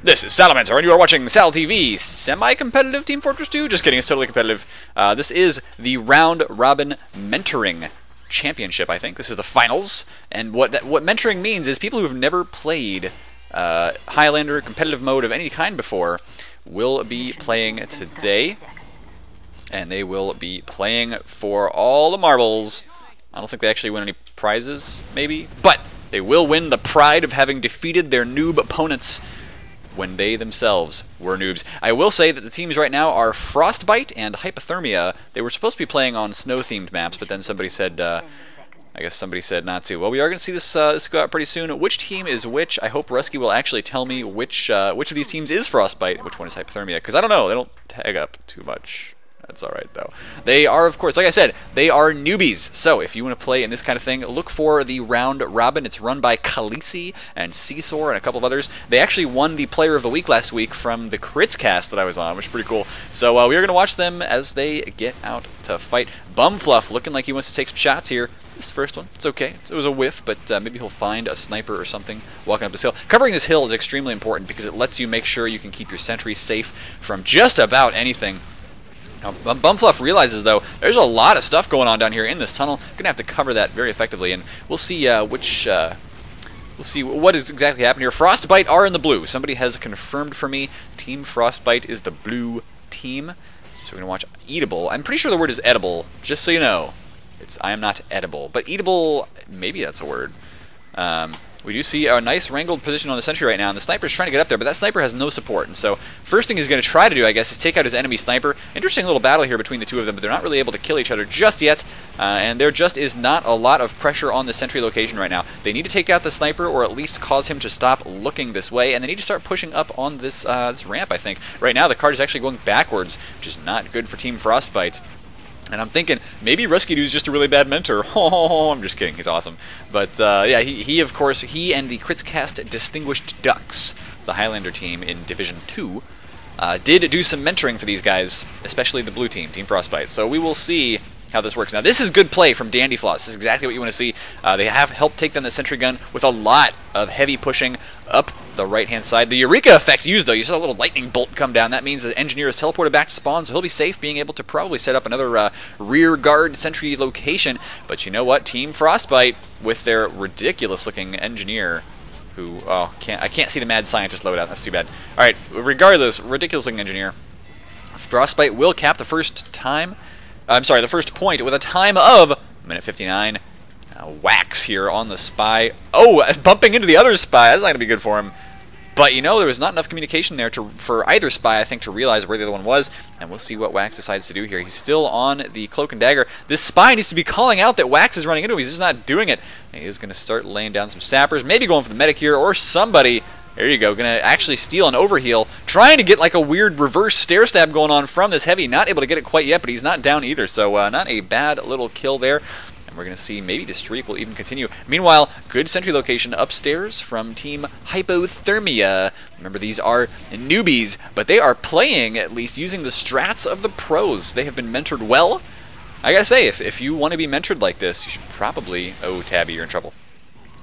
This is Salamancer, and you are watching SalTV, semi-competitive Team Fortress 2? Just kidding, it's totally competitive. This is the Round Robin Mentoring Championship, I think. This is the finals, and what mentoring means is people who have never played Highlander competitive mode of any kind before will be playing today, and they will be playing for all the marbles. I don't think they actually win any prizes, maybe, but they will win the pride of having defeated their noob opponents when they themselves were noobs. I will say that the teams right now are Frostbite and Hypthermia. They were supposed to be playing on snow-themed maps, but then somebody said, I guess somebody said not to. Well, we are going to see this go out pretty soon. Which team is which? I hope Rusky will actually tell me which of these teams is Frostbite, which one is Hypthermia, because I don't know. They don't tag up too much. That's alright, though. They are, of course, like I said, they are newbies. So, if you want to play in this kind of thing, look for the Round Robin. It's run by Khaleesi and Seesaw and a couple of others. They actually won the Player of the Week last week from the Crits cast that I was on, which is pretty cool. So, we are going to watch them as they get out to fight. Bumfluff looking like he wants to take some shots here. This is the first one. It's okay. It was a whiff, but maybe he'll find a sniper or something walking up this hill. Covering this hill is extremely important because it lets you make sure you can keep your sentry safe from just about anything. Now, Bumfluff realizes, though, there's a lot of stuff going on down here in this tunnel. Going to have to cover that very effectively, and we'll see we'll see what is exactly happening here. Frostbite are in the blue. Somebody has confirmed for me Team Frostbite is the blue team. So we're going to watch Eatable. I'm pretty sure the word is edible, just so you know. I am not edible, but eatable, maybe that's a word. We do see a nice wrangled position on the sentry right now, and the sniper's trying to get up there, but that sniper has no support. And so, first thing he's going to try to do, I guess, is take out his enemy sniper. Interesting little battle here between the two of them, but they're not really able to kill each other just yet. And there just is not a lot of pressure on the sentry location right now. They need to take out the sniper, or at least cause him to stop looking this way, and they need to start pushing up on this, this ramp, I think. Right now, the card is actually going backwards, which is not good for Team Frostbite. And I'm thinking, maybe Rusky Dude's just a really bad mentor. Oh, I'm just kidding. He's awesome. But, yeah, he, of course, he and the Critscast Distinguished Ducks, the Highlander team in Division 2, did do some mentoring for these guys, especially the blue team, Team Frostbite. So we will see how this works. Now, this is good play from Dandyflaw. This is exactly what you want to see. They have helped take down the sentry gun with a lot of heavy pushing up the right-hand side. The Eureka effect used, though. You saw a little lightning bolt come down. That means the engineer is teleported back to spawn, so he'll be safe, being able to probably set up another rear guard sentry location. But you know what? Team Frostbite, with their ridiculous-looking engineer, who, oh, I can't see the mad scientist loadout. That's too bad. All right, regardless, ridiculous-looking engineer. Frostbite will cap the first time. I'm sorry, the first point with a time of minute 59. Wax here on the spy. Oh, bumping into the other spy. That's not going to be good for him. But, you know, there was not enough communication there for either spy, I think, to realize where the other one was. And we'll see what Wax decides to do here. He's still on the cloak and dagger. This spy needs to be calling out that Wax is running into him. He's just not doing it. He is going to start laying down some sappers, maybe going for the medic here, or somebody. There you go, gonna actually steal an overheal, trying to get like a weird reverse stair stab going on from this heavy. Not able to get it quite yet, but he's not down either, so not a bad little kill there. And we're gonna see maybe the streak will even continue. Meanwhile, good sentry location upstairs from Team Hypthermia. Remember, these are newbies, but they are playing, at least, using the strats of the pros. They have been mentored well. I gotta say, if you want to be mentored like this, you should probably... Oh, Tabby, you're in trouble.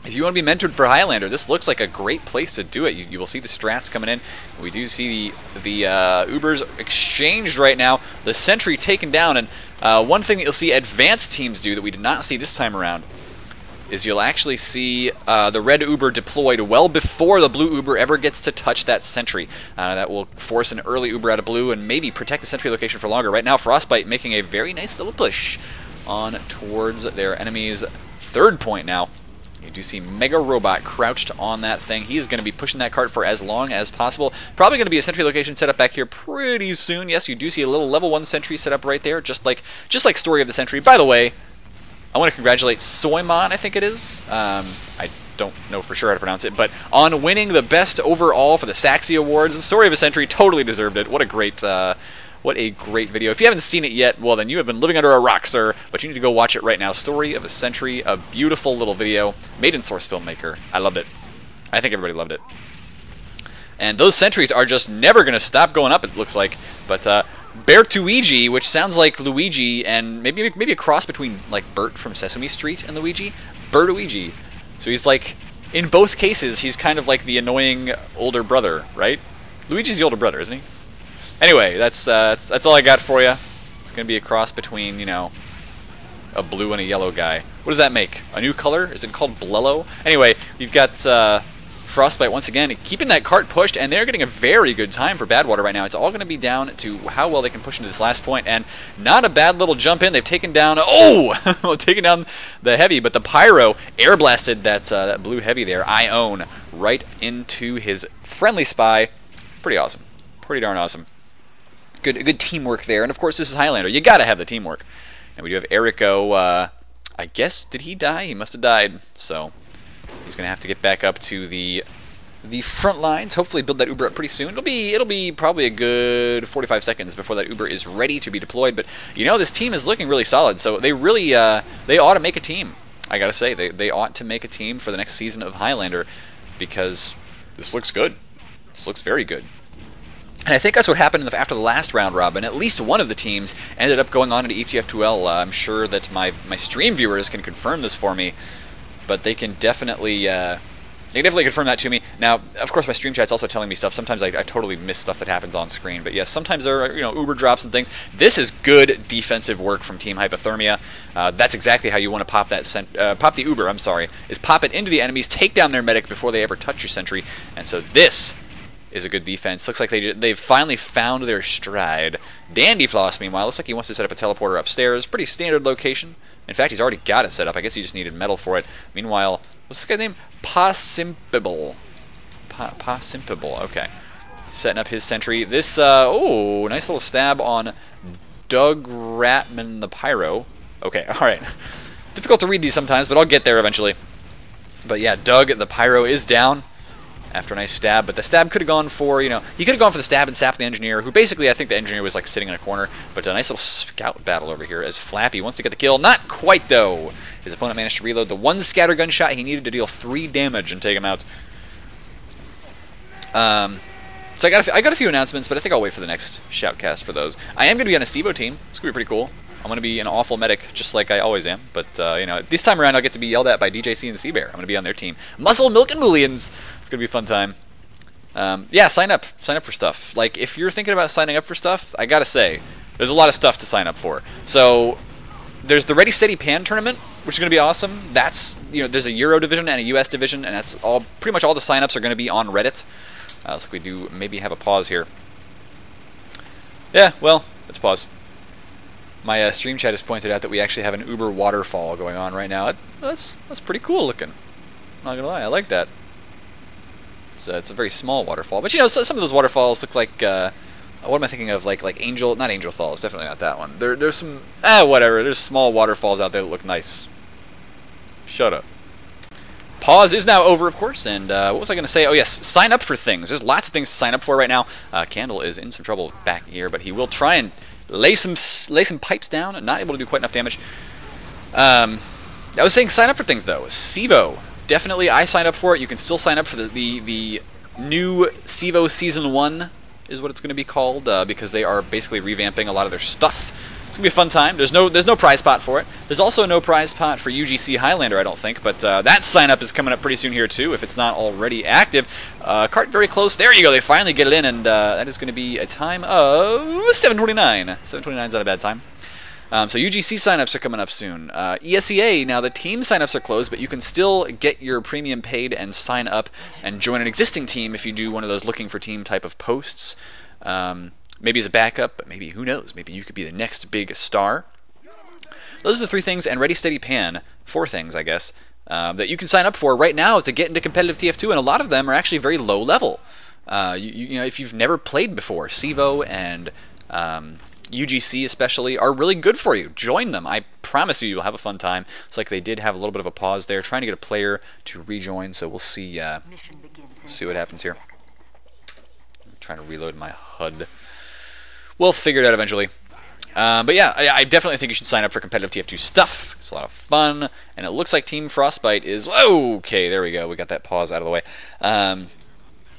If you want to be mentored for Highlander, this looks like a great place to do it. You will see the strats coming in. We do see the Ubers exchanged right now. The sentry taken down, and one thing that you'll see advanced teams do that we did not see this time around is you'll actually see the red Uber deployed well before the blue Uber ever gets to touch that sentry. That will force an early Uber out of blue and maybe protect the sentry location for longer. Right now, Frostbite making a very nice little push on towards their enemy's third point now. You do see Mega Robot crouched on that thing. He's going to be pushing that cart for as long as possible. Probably going to be a sentry location set up back here pretty soon. Yes, you do see a little level 1 sentry set up right there, just like Story of the Sentry. By the way, I want to congratulate Soymon, I think it is. I don't know for sure how to pronounce it, but on winning the best overall for the Saxy Awards. Story of a Sentry totally deserved it. What a great video. If you haven't seen it yet, well then you have been living under a rock, sir. But you need to go watch it right now. Story of a Sentry, a beautiful little video made in Source Filmmaker. I loved it. I think everybody loved it. And those sentries are just never going to stop going up, it looks like. But Bertuigi, which sounds like Luigi, and maybe a cross between like Bert from Sesame Street and Luigi. Bertuigi. So he's like in both cases, he's kind of like the annoying older brother, right? Luigi's the older brother, isn't he? Anyway, that's all I got for you. It's going to be a cross between, you know, a blue and a yellow guy. What does that make? A new color? Is it called Blello? Anyway, you've got Frostbite once again keeping that cart pushed, and they're getting a very good time for Badwater right now. It's all going to be down to how well they can push into this last point, and not a bad little jump in. They've taken down, taken down the heavy, but the Pyro air blasted that blue heavy there, Ione, right into his friendly spy. Pretty awesome. Pretty darn awesome. Good teamwork there, and of course this is Highlander. You got to have the teamwork. And we do have Erico. I guess, did he die? He must have died. So he's going to have to get back up to the front lines. Hopefully build that Uber up pretty soon. It'll be probably a good 45 seconds before that Uber is ready to be deployed. But you know, this team is looking really solid. So they really they ought to make a team. I gotta say, they ought to make a team for the next season of Highlander, because this looks good. This looks very good. And I think that's what happened after the last round robin. At least one of the teams ended up going on into ETF2L. I'm sure that my stream viewers can confirm this for me, but they can definitely confirm that to me. Now, of course, my stream chat's also telling me stuff. Sometimes I totally miss stuff that happens on screen, but yes, sometimes there are, you know, Uber drops and things. This is good defensive work from Team Hypthermia. That's exactly how you want to pop that pop the Uber. I'm sorry, is pop it into the enemies, take down their medic before they ever touch your sentry, and so this is a good defense. Looks like they've finally found their stride. Dandyfloss, meanwhile, looks like he wants to set up a teleporter upstairs. Pretty standard location. In fact, he's already got it set up. I guess he just needed metal for it. Meanwhile, what's this guy's name? Possimpable. Possimpable, okay. Setting up his sentry. This, oh, nice little stab on Doug Ratman the Pyro. Okay, alright. Difficult to read these sometimes, but I'll get there eventually. But yeah, Doug the Pyro is down after a nice stab, but the stab could have gone for, you know, he could have gone for the stab and sap the engineer, who basically, I think the engineer was like sitting in a corner, but a nice little scout battle over here as Flappy wants to get the kill. Not quite, though. His opponent managed to reload the one scattergun shot he needed to deal 3 damage and take him out. So I got a few announcements, but I think I'll wait for the next shoutcast for those. I am going to be on a SIVO team. It's going to be pretty cool. I'm going to be an awful medic, just like I always am. But, you know, this time around I'll get to be yelled at by DJC and the Sea Bear. I'm going to be on their team. Muscle, Milk, and Mullions! It's going to be a fun time. Yeah, sign up. Sign up for stuff. Like, if you're thinking about signing up for stuff, I got to say, there's a lot of stuff to sign up for. So, there's the Ready Steady Pan tournament, which is going to be awesome. That's, you know, there's a Euro division and a US division, and that's all, pretty much all the sign-ups are going to be on Reddit. So we do maybe have a pause here. Yeah, well, let's pause. My stream chat has pointed out that we actually have an Uber waterfall going on right now. That's pretty cool looking. Not gonna lie, I like that. It's a very small waterfall, but you know, some of those waterfalls look like what am I thinking of? Like not Angel Falls, definitely not that one. There's some whatever. There's small waterfalls out there that look nice. Shut up. Pause is now over, of course, and what was I going to say? Oh yes, sign up for things. There's lots of things to sign up for right now. Candle is in some trouble back here, but he will try and lay some pipes down, and not able to do quite enough damage. I was saying sign up for things though. SIVO, definitely I signed up for it. You can still sign up for the new SIVO Season 1 is what it's going to be called, because they are basically revamping a lot of their stuff. It's going to be a fun time. There's no prize pot for it. There's also no prize pot for UGC Highlander, I don't think, but that sign up is coming up pretty soon here too, if it's not already active. Cart very close. There you go. They finally get it in, and that is going to be a time of 7:29. 7:29 is not a bad time. So UGC signups are coming up soon. ESEA, now the team signups are closed, but you can still get your premium paid and sign up and join an existing team if you do one of those looking for team type of posts. Maybe as a backup, but maybe, who knows, maybe you could be the next big star. Those are the 3 things, and Ready Steady Pan, 4 things, I guess, that you can sign up for right now to get into competitive TF2, and a lot of them are actually very low level. You know, if you've never played before, SIVO and UGC especially are really good for you. Join them. I promise you, you'll have a fun time. It's like they did have a little bit of a pause there, trying to get a player to rejoin, so we'll see what happens here. I'm trying to reload my HUD. We'll figure it out eventually. But yeah, I definitely think you should sign up for competitive TF2 stuff. It's a lot of fun, and it looks like Team Frostbite is... Whoa, okay, there we go. We got that pause out of the way.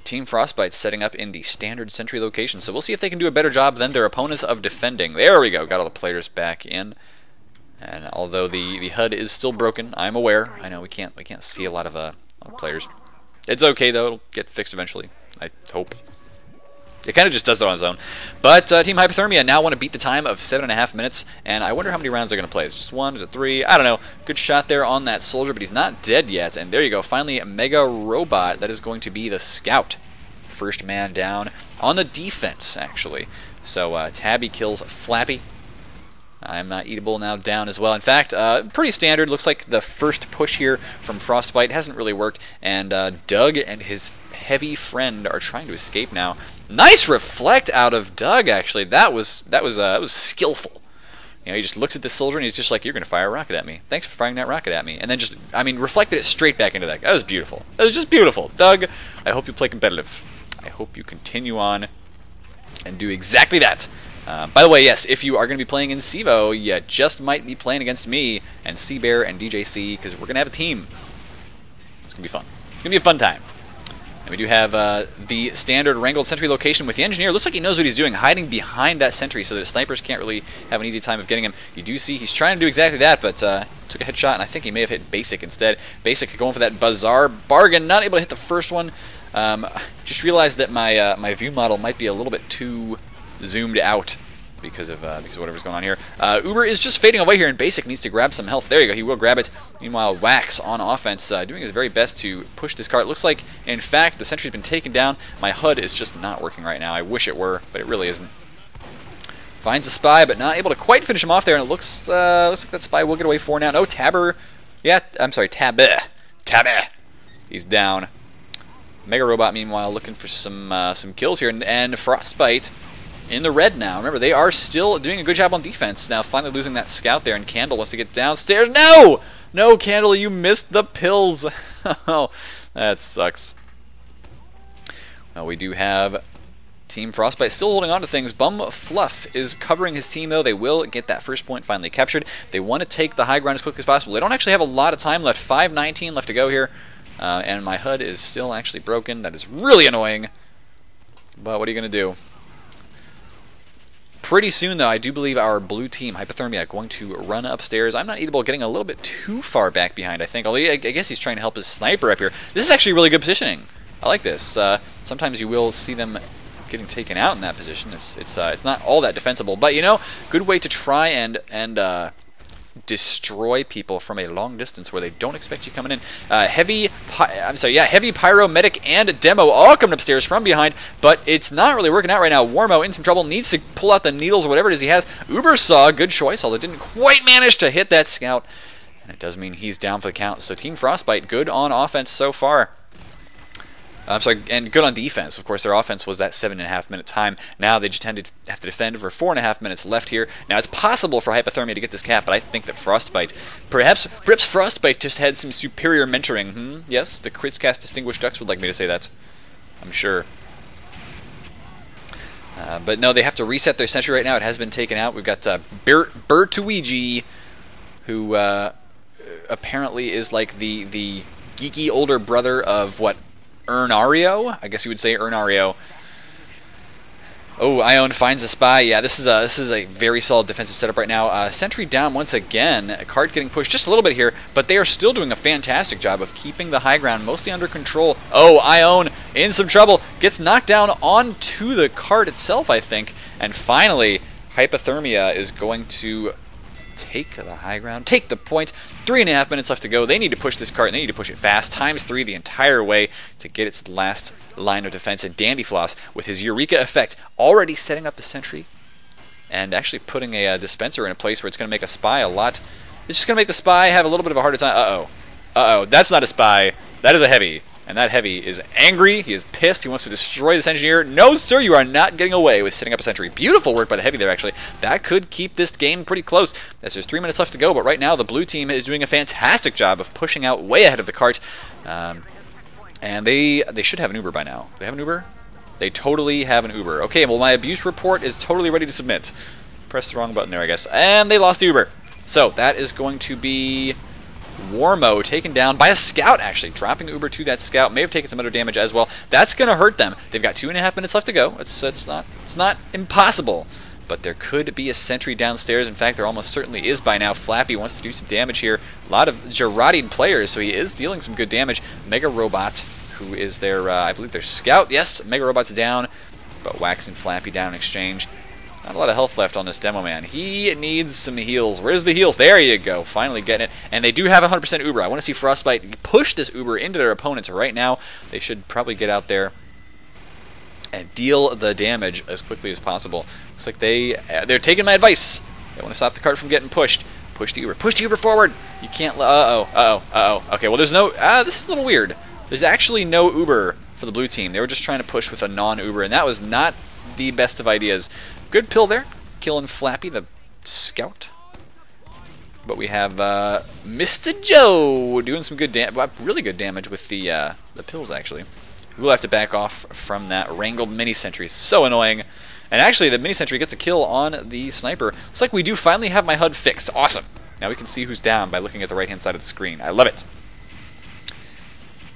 Team Frostbite's setting up in the standard sentry location, so we'll see if they can do a better job than their opponents of defending. There we go. Got all the players back in. And although the HUD is still broken, I'm aware. I know we can't see a lot of players. It's okay, though. It'll get fixed eventually, I hope. It kind of just does it on its own. But Team Hypthermia now want to beat the time of 7.5 minutes, and I wonder how many rounds they're going to play. Is it just 1? Is it 3? I don't know. Good shot there on that soldier, but he's not dead yet. And there you go. Finally, a Mega Robot. That is going to be the Scout. First man down on the defense, actually. So Tabby kills Flappy. I'm not eatable now down as well. In fact, pretty standard. Looks like the first push here from Frostbite hasn't really worked, and Doug and his heavy friend are trying to escape now. Nice reflect out of Doug, actually. That was skillful. You know, he just looks at the soldier and he's just like, "You're going to fire a rocket at me. Thanks for firing that rocket at me." And then just, I mean, reflected it straight back into that. That was beautiful. That was just beautiful. Doug, I hope you play competitive. I hope you continue on and do exactly that. By the way, yes, if you are going to be playing in CEVO, you just might be playing against me and Seabear and DJC, because we're going to have a team. It's going to be fun. It's going to be a fun time. And we do have the standard wrangled sentry location with the engineer. Looks like he knows what he's doing, hiding behind that sentry so that snipers can't really have an easy time of getting him. You do see he's trying to do exactly that, but took a headshot, and I think he may have hit Basic instead. Basic going for that bizarre bargain, not able to hit the first one. Just realized that my view model might be a little bit too zoomed out because of whatever's going on here. Uber is just fading away here, and Basic needs to grab some health. There you go, he will grab it. Meanwhile, Wax on offense, doing his very best to push this cart. Looks like, in fact, the sentry's been taken down. My HUD is just not working right now. I wish it were, but it really isn't. Finds a spy, but not able to quite finish him off there, and it looks like that spy will get away for now. No, Tabber. Yeah, I'm sorry, Tabbe. Tabbe. He's down. Mega Robot, meanwhile, looking for some kills here, and Frostbite in the red now. Remember, they are still doing a good job on defense. Now, finally losing that scout there, and Candle wants to get downstairs. No! No, Candle, you missed the pills. Oh, that sucks. Well, we do have Team Frostbite still holding on to things. Bum Fluff is covering his team, though. They will get that first point finally captured. They want to take the high ground as quickly as possible. They don't actually have a lot of time left. 5:19 left to go here. And my HUD is still actually broken. That is really annoying. But what are you going to do? Pretty soon, though, I do believe our blue team, Hypthermia, are going to run upstairs. I'm not eatable, getting a little bit too far back behind, I think. Although I guess he's trying to help his sniper up here. This is actually really good positioning. I like this. Sometimes you will see them getting taken out in that position. It's not all that defensible. But, you know, good way to try and destroy people from a long distance where they don't expect you coming in. Heavy Pyro, Medic, and Demo all coming upstairs from behind, but it's not really working out right now. Warmo in some trouble, needs to pull out the needles or whatever it is he has. Uber saw, good choice, although didn't quite manage to hit that scout, and it does mean he's down for the count. So Team Frostbite, good on offense so far. I'm sorry, and good on defense. Of course, their offense was that 7.5 minute time. Now they just tend to have to defend for 4.5 minutes left here. Now it's possible for Hypthermia to get this cap, but I think that Frostbite, perhaps Frostbite just had some superior mentoring. Yes, the Critscast Distinguished Ducks would like me to say that. I'm sure. But no, they have to reset their sentry right now. It has been taken out. We've got Bertuigi, who apparently is like the geeky older brother of what? Ernario? I guess you would say Ernario. Oh, Ione finds a spy. Yeah, this is a very solid defensive setup right now. Sentry down once again. A card getting pushed just a little bit here, but they are still doing a fantastic job of keeping the high ground mostly under control. Oh, Ione in some trouble. Gets knocked down onto the card itself, I think. And finally, Hypthermia is going to take the high ground, take the point. 3.5 minutes left to go. They need to push this cart, and they need to push it fast, ×3 the entire way to get its last line of defense. And Dandyfloss, with his Eureka effect, already setting up the sentry and actually putting a dispenser in a place where it's going to make a spy a lot. It's just going to make the spy have a little bit of a harder time. Uh-oh, that's not a spy. That is a heavy. And that heavy is angry, he is pissed, he wants to destroy this engineer. No, sir, you are not getting away with setting up a sentry. Beautiful work by the heavy there, actually. That could keep this game pretty close, as there's 3 minutes left to go, but right now the blue team is doing a fantastic job of pushing out way ahead of the cart. And they should have an Uber by now. Do they have an Uber? They totally have an Uber. Okay, well, my abuse report is totally ready to submit. Press the wrong button there, I guess. And they lost the Uber. So, that is going to be Warmo taken down by a scout, actually. Dropping Uber to that scout. May have taken some other damage as well. That's going to hurt them. They've got 2.5 minutes left to go. It's not impossible but there could be a sentry downstairs. In fact, there almost certainly is by now. Flappy wants to do some damage here. A lot of Girardian players, so he is dealing some good damage. Mega Robot, who is their, I believe their scout. Yes, Mega Robot's down, but Wax and Flappy down in exchange. Not a lot of health left on this demo man. He needs some heals. Where's the heals? There you go. Finally getting it. And they do have 100% Uber. I want to see Frostbite push this Uber into their opponents right now. They should probably get out there and deal the damage as quickly as possible. Looks like they're taking my advice. They want to stop the cart from getting pushed. Push the Uber. Push the Uber forward. You can't. Okay, well, there's no. This is a little weird. There's actually no Uber for the blue team. They were just trying to push with a non-Uber, and that was not the best of ideas. Good pill there, killing Flappy, the scout. But we have Mr. Joe doing some good damage, really good damage with the pills, actually. We'll have to back off from that wrangled mini-sentry. So annoying. And actually, the mini-sentry gets a kill on the sniper. Looks like we do finally have my HUD fixed. Awesome. Now we can see who's down by looking at the right-hand side of the screen. I love it.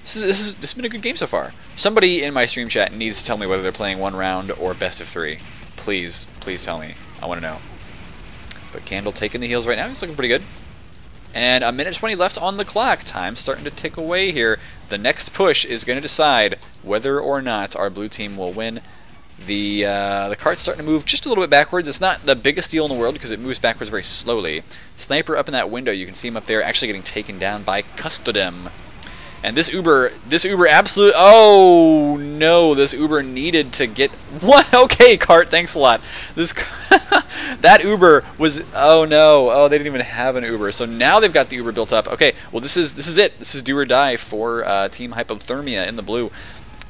This has been a good game so far. Somebody in my stream chat needs to tell me whether they're playing one round or best of 3. Please, please tell me. I want to know. But Candle taking the heals right now. He's looking pretty good. And a minute 20 left on the clock. Time's starting to tick away here. The next push is going to decide whether or not our blue team will win. The cart's starting to move just a little bit backwards. It's not the biggest deal in the world because it moves backwards very slowly. Sniper up in that window. You can see him up there actually getting taken down by Custodem. And this Uber absolute. Oh no! This Uber needed to get what? Okay, cart. Thanks a lot. This that Uber was. Oh no! Oh, they didn't even have an Uber. So now they've got the Uber built up. Okay. Well, this is it. This is do or die for Team Hypthermia in the blue.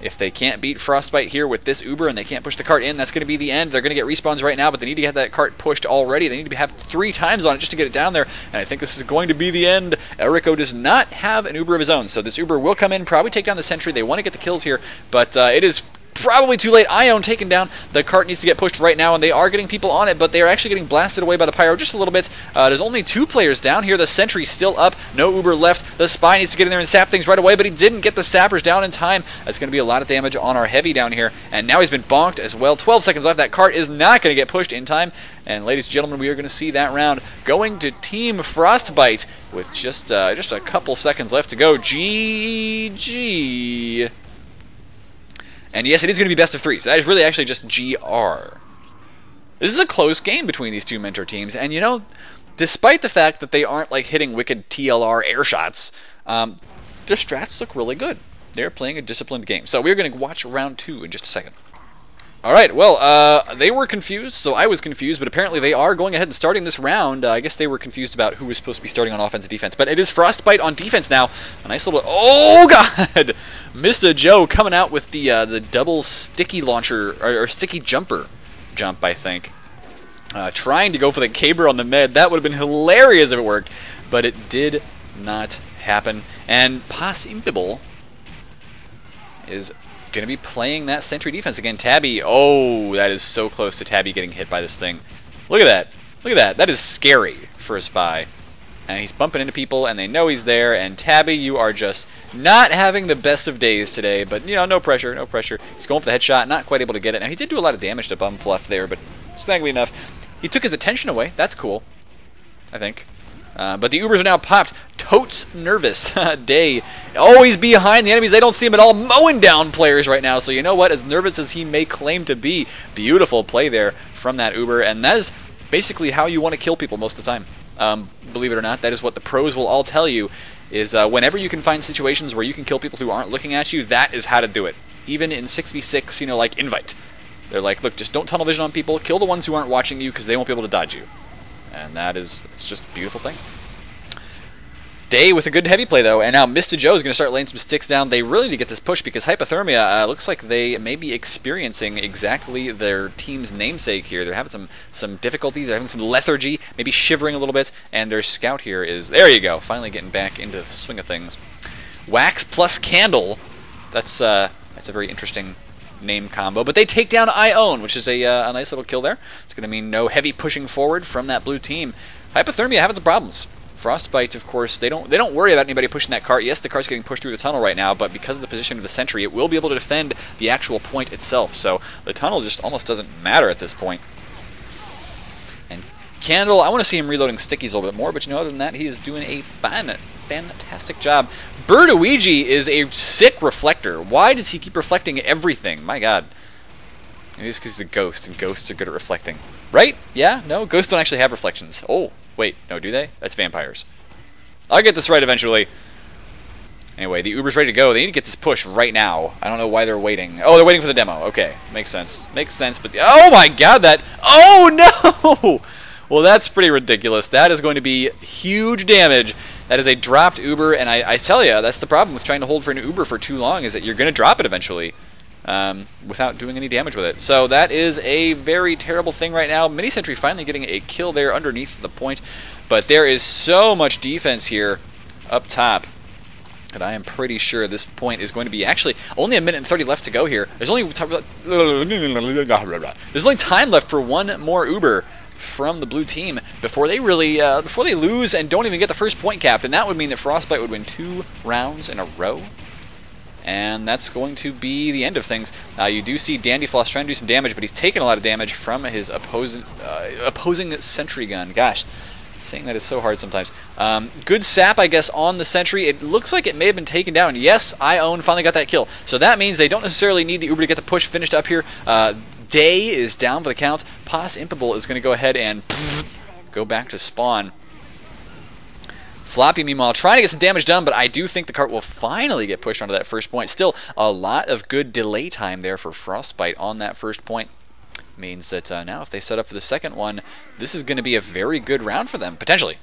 If they can't beat Frostbite here with this Uber and they can't push the cart in, that's going to be the end. They're going to get respawns right now, but they need to get that cart pushed already. They need to have 3 times on it just to get it down there, and I think this is going to be the end. Erico does not have an Uber of his own, so this Uber will come in, probably take down the sentry. They want to get the kills here, but it is probably too late. Ion taken down. The cart needs to get pushed right now, and they are getting people on it, but they are actually getting blasted away by the pyro just a little bit. There's only 2 players down here. The sentry's still up. No Uber left. The spy needs to get in there and sap things right away, but he didn't get the sappers down in time. That's going to be a lot of damage on our heavy down here, and now he's been bonked as well. 12 seconds left. That cart is not going to get pushed in time, and ladies and gentlemen, we are going to see that round going to Team Frostbite with just a couple seconds left to go. GG. And yes, it is going to be best of 3, so that is really actually just GR. This is a close game between these 2 mentor teams, and you know, despite the fact that they aren't like hitting wicked TLR air shots, their strats look really good. They're playing a disciplined game. So we're going to watch round 2 in just a second. Alright, well, they were confused, so I was confused, but apparently they are going ahead and starting this round. I guess they were confused about who was supposed to be starting on offense and defense, but it is Frostbite on defense now. A nice little... Oh, God! Mr. Joe coming out with the double sticky launcher, or sticky jumper jump, I think. Trying to go for the caber on the med. That would have been hilarious if it worked, but it did not happen. And Possible is going to be playing that sentry defense again. Tabby, oh, that is so close to Tabby getting hit by this thing. Look at that. Look at that. That is scary for a spy. And he's bumping into people, and they know he's there. And Tabby, you are just not having the best of days today. But, you know, no pressure, no pressure. He's going for the headshot, not quite able to get it. Now, he did do a lot of damage to Bum Fluff there, but it's not going to be enough. He took his attention away. That's cool, I think. But the Ubers are now popped. Totes nervous. Day always behind the enemies. They don't see him at all. Mowing down players right now. So you know what? As nervous as he may claim to be, beautiful play there from that Uber. And that is basically how you want to kill people most of the time. Believe it or not, that is what the pros will all tell you. Is whenever you can find situations where you can kill people who aren't looking at you, that is how to do it. Even in 6v6, you know, like Invite. They're like, look, just don't tunnel vision on people. Kill the ones who aren't watching you because they won't be able to dodge you. And that is, it's just a beautiful thing. Day with a good heavy play, though, and now Mr. Joe is going to start laying some sticks down. They really need to get this push because Hypthermia looks like they may be experiencing exactly their team's namesake here. They're having some difficulties. They're having some lethargy, maybe shivering a little bit, and their scout here is, there you go, finally getting back into the swing of things. Wax plus Candle, that's a very interesting name combo, but they take down Ion, which is a nice little kill there. It's going to mean no heavy pushing forward from that blue team. Hypthermia having some problems. Frostbite, of course, they don't worry about anybody pushing that cart. Yes, the cart's getting pushed through the tunnel right now, but because of the position of the sentry, it will be able to defend the actual point itself. So the tunnel just almost doesn't matter at this point. Candle, I want to see him reloading stickies a little bit more, but you know, other than that, he is doing a fantastic job. Birduigi is a sick reflector. Why does he keep reflecting everything? My god. Maybe it's because he's a ghost, and ghosts are good at reflecting. Right? Yeah? No? Ghosts don't actually have reflections. Oh, wait. No, do they? That's vampires. I'll get this right eventually. Anyway, the Uber's ready to go. They need to get this push right now. I don't know why they're waiting. Oh, they're waiting for the demo. Okay. Makes sense. Makes sense, but... Oh my god, that... Oh, no! Well, that's pretty ridiculous. That is going to be huge damage. That is a dropped Uber, and I tell you, that's the problem with trying to hold for an Uber for too long, is that you're going to drop it eventually without doing any damage with it. So that is a very terrible thing right now. Mini Sentry finally getting a kill there underneath the point, but there is so much defense here up top. And I am pretty sure this point is going to be actually only 1 minute and 30 left to go here. There's only time left for one more Uber from the blue team before they really before they lose and don't even get the first point capped, and that would mean that Frostbite would win 2 rounds in a row. And that's going to be the end of things. You do see Dandyfloss trying to do some damage, but he's taking a lot of damage from his opposing sentry gun. Gosh. Saying that is so hard sometimes. Good sap, I guess, on the sentry. It looks like it may have been taken down. Yes, Ione finally got that kill. So that means they don't necessarily need the Uber to get the push finished up here. Day is down for the count. Pos Impable is going to go ahead and go back to spawn. Floppy, meanwhile, trying to get some damage done, but I do think the cart will finally get pushed onto that first point. Still, a lot of good delay time there for Frostbite on that first point. Means that now if they set up for the second one, this is going to be a very good round for them, potentially,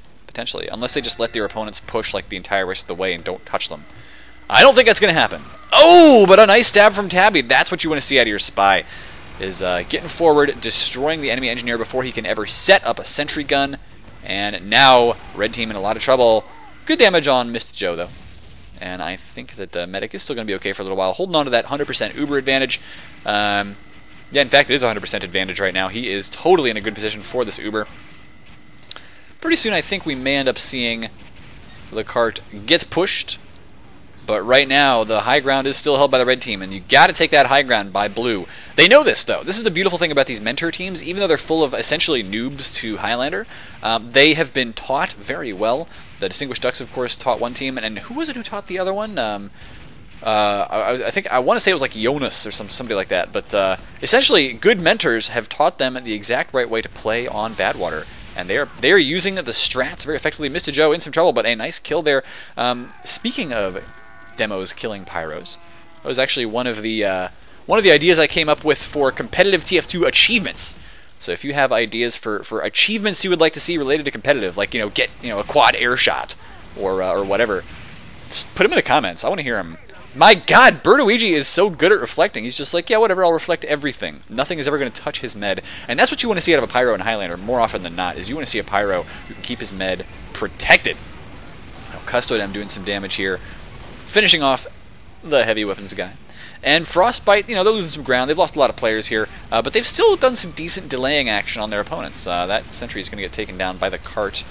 unless they just let their opponents push like the entire rest of the way and don't touch them. I don't think that's going to happen. Oh, but a nice stab from Tabby. That's what you want to see out of your spy, is getting forward, destroying the enemy engineer before he can ever set up a sentry gun. And now red team in a lot of trouble. Good damage on Mr. Joe though, and I think that the medic is still going to be okay for a little while, holding on to that 100% Uber advantage. Yeah, in fact, it is 100% advantage right now. He is totally in a good position for this Uber. Pretty soon, I think we may end up seeing the cart get pushed. But right now, the high ground is still held by the red team, and you got to take that high ground by blue. They know this, though. This is the beautiful thing about these mentor teams. Even though they're full of essentially noobs to Highlander, they have been taught very well. The Distinguished Ducks, of course, taught one team, and who was it who taught the other one? I think I want to say it was like Jonas or somebody like that, but essentially good mentors have taught them the exact right way to play on Badwater, and they are using the strats very effectively. Mr. Joe in some trouble, but a nice kill there. Speaking of demos killing pyros, that was actually one of the ideas I came up with for competitive TF2 achievements. So if you have ideas for achievements you would like to see related to competitive, like get a quad air shot or whatever, just put them in the comments. I want to hear them. My god, Birduigi is so good at reflecting. He's just like, yeah, whatever, I'll reflect everything. Nothing is ever going to touch his med. And that's what you want to see out of a Pyro in Highlander more often than not, is you want to see a Pyro who can keep his med protected. Now, Custodem doing some damage here, finishing off the heavy weapons guy. And Frostbite, they're losing some ground. They've lost a lot of players here, but they've still done some decent delaying action on their opponents. That sentry is going to get taken down by the cart.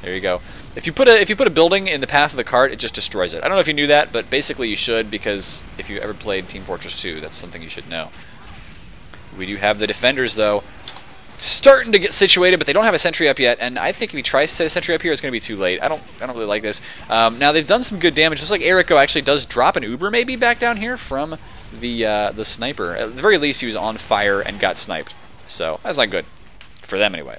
There you go. If you put a building in the path of the cart, it just destroys it. I don't know if you knew that, but basically you should, because if you ever played Team Fortress 2, that's something you should know. We do have the defenders, though, starting to get situated, but they don't have a sentry up yet, and I think if he tries to set a sentry up here, it's going to be too late. I don't really like this. Now, they've done some good damage. Looks like Eriko actually does drop an Uber maybe back down here from the sniper. At the very least, he was on fire and got sniped. So, that's not good. For them, anyway.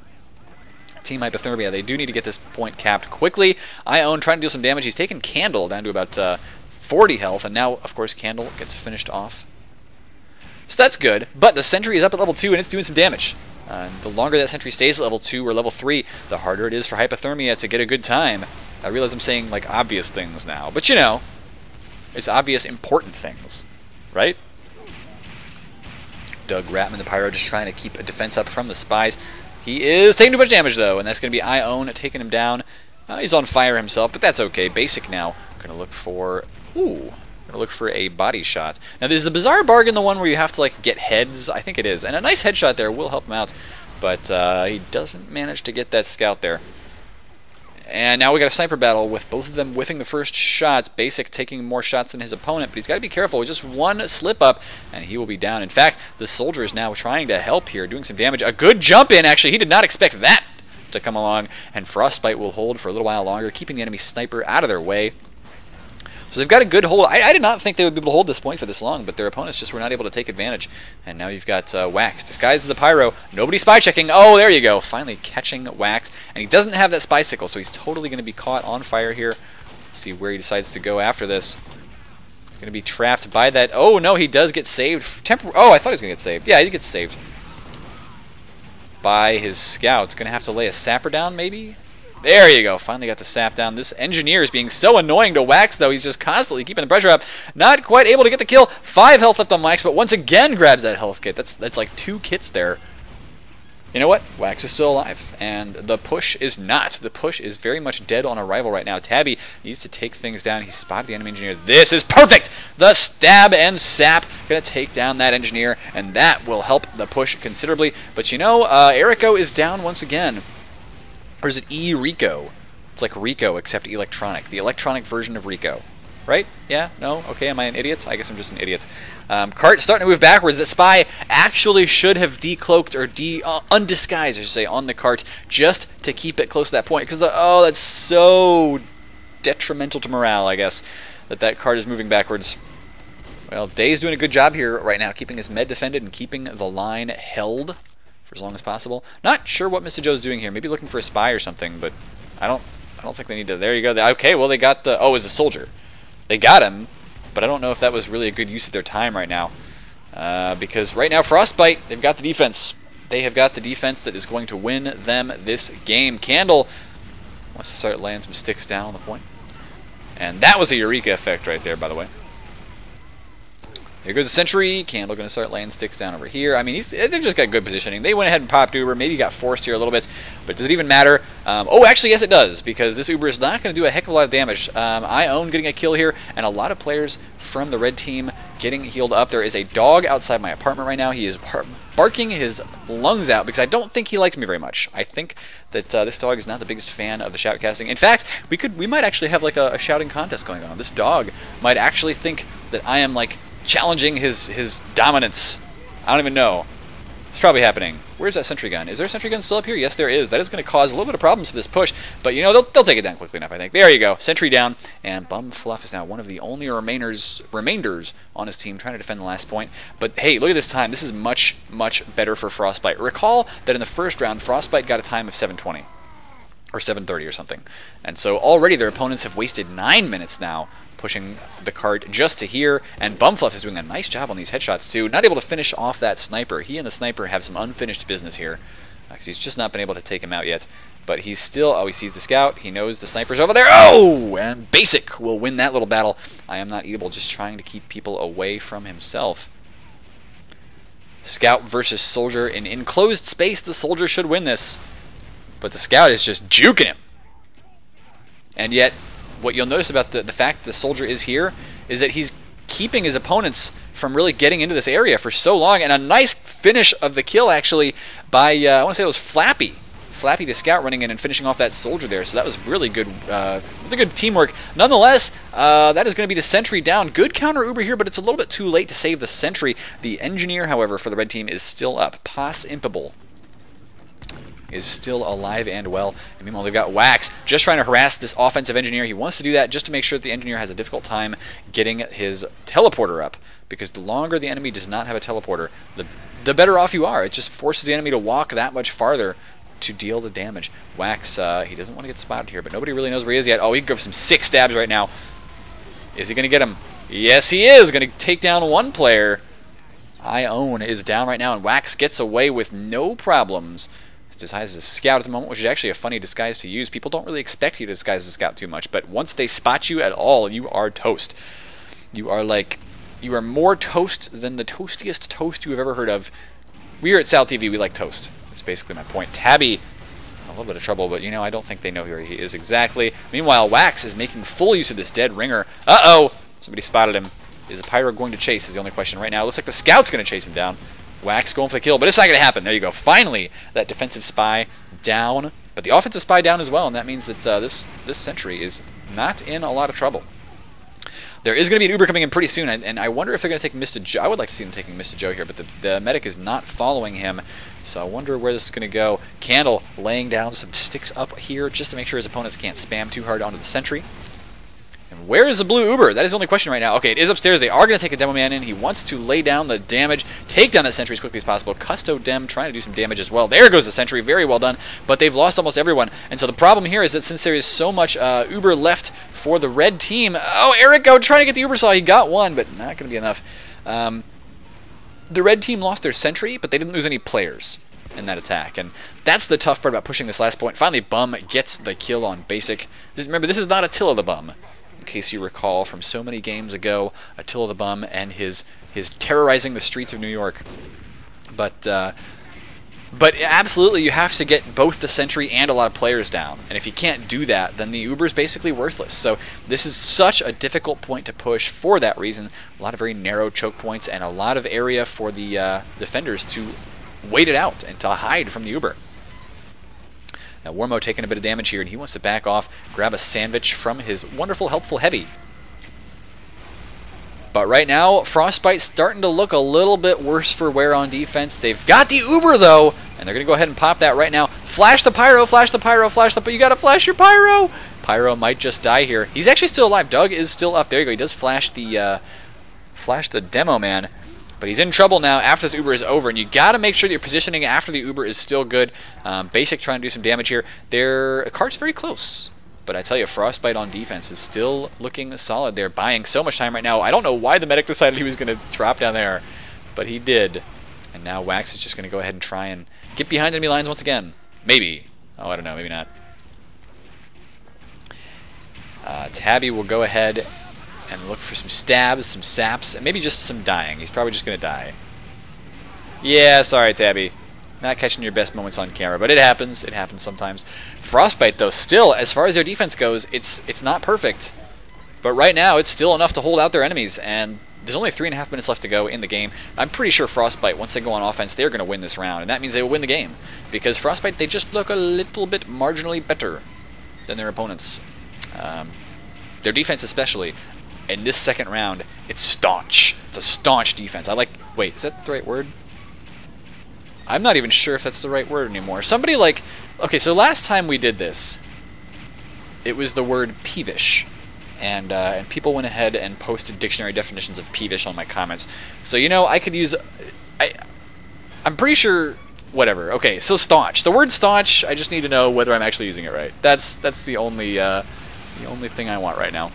Team Hypthermia, they do need to get this point capped quickly. Ione trying to deal some damage. He's taken Candle down to about 40 health, and now, of course, Candle gets finished off. So that's good, but the sentry is up at level 2, and it's doing some damage. The longer that sentry stays at level 2 or level 3, the harder it is for Hypthermia to get a good time. I realize I'm saying, like, obvious things now, but it's obvious important things, right? Doug Ratman, the Pyro, just trying to keep a defense up from the spies. He is taking too much damage, though, and that's going to be Ione taking him down. He's on fire himself, but that's okay. Basic now. Going to look for... Ooh. Going to look for a body shot. Now, there's the Bizarre Bargain, the one where you have to, like, get heads. I think it is. And a nice headshot there will help him out. But he doesn't manage to get that scout there. And now we got a sniper battle with both of them whiffing the first shots. Basic taking more shots than his opponent, but he's got to be careful. Just one slip up, and he will be down. In fact, the soldier is now trying to help here, doing some damage. A good jump in, actually. He did not expect that. to come along, and Frostbite will hold for a little while longer, keeping the enemy sniper out of their way. So they've got a good hold. I did not think they would be able to hold this point for this long, but their opponents just were not able to take advantage. And now you've got Wax, disguised as the Pyro. Nobody spy checking. Oh, there you go. Finally catching Wax. And he doesn't have that spy sickle, so he's totally going to be caught on fire here. Let's see where he decides to go after this. Going to be trapped by that. Oh, no, he does get saved. Oh, I thought he was going to get saved. Yeah, he gets saved by his scout. Going to have to lay a sapper down, maybe? There you go. Finally got the sap down. This engineer is being so annoying to Wax, though. He's just constantly keeping the pressure up. Not quite able to get the kill. 5 health left on Wax, but once again grabs that health kit. That's like 2 kits there. You know what? Wax is still alive, and the push is not. The push is very much dead on arrival right now. Tabby needs to take things down. He spotted the enemy engineer. This is perfect! The stab and sap going to take down that engineer, and that will help the push considerably. But you know, Erico is down once again. Or is it E-Rico? It's like Rico, except electronic. The electronic version of Rico. Right? Yeah? No? Okay, am I an idiot? I guess I'm just an idiot. Cart starting to move backwards. The spy actually should have decloaked or undisguised, I should say, on the cart just to keep it close to that point. Because, oh, that's so detrimental to morale, I guess, that cart is moving backwards. Well, Day's doing a good job here right now, keeping his med defended and keeping the line held for as long as possible. Not sure what Mr. Joe's doing here. Maybe looking for a spy or something, but I don't think they need to. There you go. Okay, well, they got the... Oh, it was a soldier. They got him, but I don't know if that was really a good use of their time right now. Because right now, Frostbite, they've got the defense. They have got the defense that is going to win them this game. Candle wants to start laying some sticks down on the point. And that was a Eureka effect right there, by the way. Here goes the Sentry. Candle going to start laying sticks down over here. I mean, they've just got good positioning. They went ahead and popped Uber. Maybe got forced here a little bit. But does it even matter? Oh, actually, yes, it does. Because this Uber is not going to do a heck of a lot of damage. I own getting a kill here. And a lot of players from the red team getting healed up. There is a dog outside my apartment right now. He is barking his lungs out because I don't think he likes me very much. I think that this dog is not the biggest fan of the shoutcasting. In fact, we might actually have like a shouting contest going on. This dog might actually think that I am like challenging his dominance. I don't even know. It's probably happening. Where's that sentry gun? Is there a sentry gun still up here? Yes, there is. That is going to cause a little bit of problems for this push, but you know, they'll take it down quickly enough, I think. There you go. Sentry down, and Bum Fluff is now one of the only remainders on his team trying to defend the last point. But hey, look at this time. This is much, much better for Frostbite. Recall that in the first round, Frostbite got a time of 7:20 or 7:30 or something. And so already their opponents have wasted 9 minutes now pushing the cart just to here, and Bumfluff is doing a nice job on these headshots too. Not able to finish off that sniper. He and the sniper have some unfinished business here, because he's just not been able to take him out yet. But he's still... Oh, he sees the scout. He knows the sniper's over there. Oh! And Basic will win that little battle. I am not able, just trying to keep people away from himself. Scout versus soldier in enclosed space. The soldier should win this, but the scout is just juking him. And yet, what you'll notice about the fact that the soldier is here is that he's keeping his opponents from really getting into this area for so long. And a nice finish of the kill, actually, by, I want to say it was Flappy. Flappy the scout running in and finishing off that soldier there. So that was really good teamwork. Nonetheless, that is going to be the sentry down. Good counter Uber here, but it's a little bit too late to save the sentry. The engineer, however, for the red team is still up. Pos Impable is still alive and well. And meanwhile, they've got Wax just trying to harass this offensive engineer. He wants to do that just to make sure that the engineer has a difficult time getting his teleporter up, because the longer the enemy does not have a teleporter, the better off you are. It just forces the enemy to walk that much farther to deal the damage. Wax, he doesn't want to get spotted here, but nobody really knows where he is yet. Oh, he can go for some sick stabs right now. Is he going to get him? Yes, he is. Going to take down one player. I own is down right now, and Wax gets away with no problems. Disguised as a scout at the moment, which is actually a funny disguise to use. People don't really expect you to disguise as a scout too much, but once they spot you at all, you are toast. You are more toast than the toastiest toast you have ever heard of. We here at SalTV, we like toast. That's basically my point. Tabby, a little bit of trouble, but you know, I don't think they know where he is exactly. Meanwhile, Wax is making full use of this dead ringer. Uh-oh! Somebody spotted him. Is the Pyro going to chase is the only question right now. It looks like the scout's going to chase him down. Wax going for the kill, but it's not going to happen. There you go. Finally, that defensive spy down, but the offensive spy down as well, and that means that this sentry is not in a lot of trouble. There is going to be an Uber coming in pretty soon, and I wonder if they're going to take Mr. Joe. I would like to see them taking Mr. Joe here, but the medic is not following him, so I wonder where this is going to go. Candle laying down some sticks up here just to make sure his opponents can't spam too hard onto the sentry. And where is the blue Uber? That is the only question right now. Okay, it is upstairs. They are going to take a Demo Man in. He wants to lay down the damage, take down that sentry as quickly as possible. Custo Dem trying to do some damage as well. There goes the sentry. Very well done, but they've lost almost everyone. And so the problem here is that since there is so much Uber left for the red team. Oh, Erico trying to get the Uber Saw. He got one, but not going to be enough. The red team lost their sentry, but they didn't lose any players in that attack. And that's the tough part about pushing this last point. Finally, Bum gets the kill on Basic. Remember, this is not Attila the Bum, in case you recall from so many games ago, Attila the Bum and his terrorizing the streets of New York. But absolutely, you have to get both the sentry and a lot of players down. And if you can't do that, then the Uber is basically worthless. So this is such a difficult point to push for that reason. A lot of very narrow choke points and a lot of area for the defenders to wait it out and to hide from the Uber. Now Warmo taking a bit of damage here, and he wants to back off, grab a sandwich from his wonderful, helpful heavy. But right now, Frostbite's starting to look a little bit worse for wear on defense. They've got the Uber, though, and they're going to go ahead and pop that right now. Flash the Pyro, flash the Pyro, flash the... But you got to flash your Pyro! Pyro might just die here. He's actually still alive. Doug is still up. There you go. He does flash the Demo Man. But he's in trouble now after this Uber is over, and you got to make sure that your positioning after the Uber is still good. Basic trying to do some damage here. Their card's very close. But I tell you, Frostbite on defense is still looking solid. They're buying so much time right now. I don't know why the medic decided he was going to drop down there, but he did. And now Wax is just going to go ahead and try and get behind enemy lines once again. Maybe. Oh, I don't know. Maybe not. Tabby will go ahead and look for some stabs, some saps, and maybe just some dying. He's probably just going to die. Yeah, sorry, Tabby. Not catching your best moments on camera, but it happens. It happens sometimes. Frostbite, though, still, as far as their defense goes, it's not perfect. But right now, it's still enough to hold out their enemies, and there's only 3.5 minutes left to go in the game. I'm pretty sure Frostbite, once they go on offense, they're going to win this round, and that means they will win the game. Because Frostbite, they just look a little bit marginally better than their opponents. Their defense especially. In this second round, it's staunch. It's a staunch defense. Wait, is that the right word? I'm not even sure if that's the right word anymore. Somebody okay, so last time we did this, it was the word peevish. And people went ahead and posted dictionary definitions of peevish on my comments. So, you know, I could use... I'm pretty sure... Whatever. Okay, so staunch. The word staunch, I just need to know whether I'm actually using it right. That's the only thing I want right now.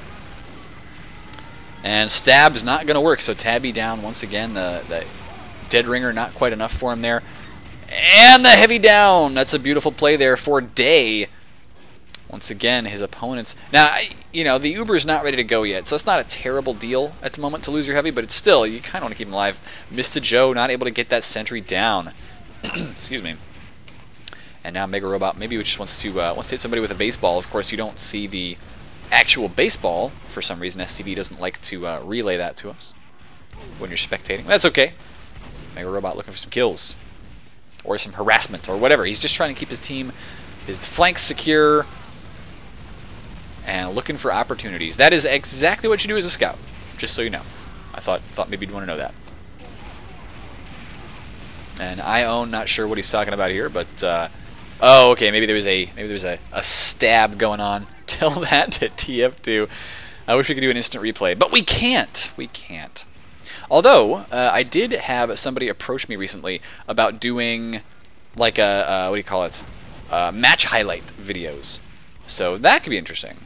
And stab is not going to work, so Tabby down once again. The dead ringer not quite enough for him there. And the heavy down. That's a beautiful play there for Day. Once again, his opponents... Now, you know, the Uber's not ready to go yet, so it's not a terrible deal at the moment to lose your heavy, but it's still, you kind of want to keep him alive. Mr. Joe not able to get that sentry down. Excuse me. And now Mega Robot maybe just wants to hit somebody with a baseball. Of course, you don't see the actual baseball. For some reason, STV doesn't like to relay that to us when you're spectating. That's okay. Mega Robot looking for some kills. Or some harassment, or whatever. He's just trying to keep his team, his flanks secure, and looking for opportunities. That is exactly what you do as a scout, just so you know. I thought maybe you'd want to know that. And Ione, not sure what he's talking about here, but oh, okay, maybe there was a stab going on. Tell that to TF2. I wish we could do an instant replay, but we can't. We can't. Although I did have somebody approach me recently about doing like a what do you call it? Match highlight videos. So that could be interesting.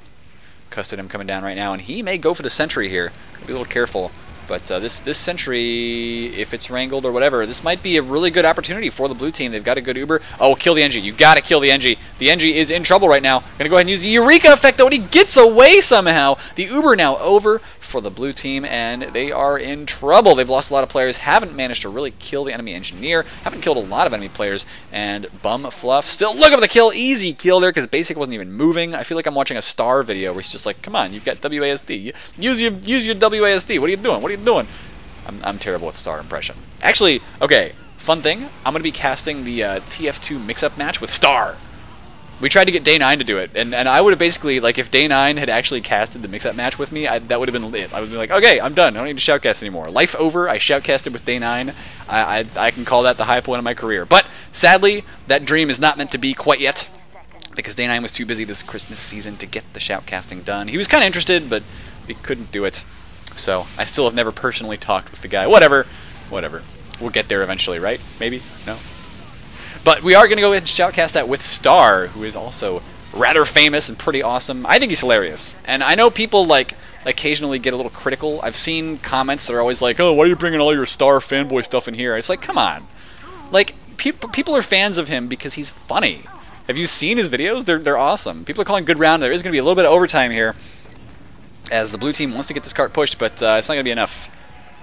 Custodian coming down right now, and he may go for the sentry here. Be a little careful. But this sentry, if it's wrangled or whatever, this might be a really good opportunity for the blue team. They've got a good Uber. Oh, kill the NG. You got to kill the NG. The NG is in trouble right now. Going to go ahead and use the Eureka effect, though, and he gets away somehow. The Uber now over for the blue team, and they are in trouble. They've lost a lot of players, haven't managed to really kill the enemy engineer, haven't killed a lot of enemy players, and Bum Fluff still looking for the kill. Easy kill there because Basic wasn't even moving. I feel like I'm watching a Star video where he's just like, come on, you've got WASD. Use your WASD. What are you doing? What are you doing? I'm terrible at Star impression. Actually, okay, fun thing, I'm going to be casting the TF2 mix-up match with Star. We tried to get Day 9 to do it, and I would have basically, like, if Day 9 had actually casted the mix-up match with me, that would have been lit. I would be like, okay, I'm done. I don't need to shoutcast anymore. Life over. I shoutcasted with Day 9. I can call that the high point of my career. But, sadly, that dream is not meant to be quite yet, because Day 9 was too busy this Christmas season to get the shoutcasting done. He was kind of interested, but he couldn't do it. So, I still have never personally talked with the guy. Whatever. We'll get there eventually, right? Maybe? No? But we are going to go ahead and shoutcast that with Star, who is also rather famous and pretty awesome. I think he's hilarious. And I know people, like, occasionally get a little critical. I've seen comments that are always like, oh, why are you bringing all your Star fanboy stuff in here? It's like, come on. Like, people are fans of him because he's funny. Have you seen his videos? They're awesome. People are calling good round. There is going to be a little bit of overtime here as the blue team wants to get this cart pushed, but it's not going to be enough.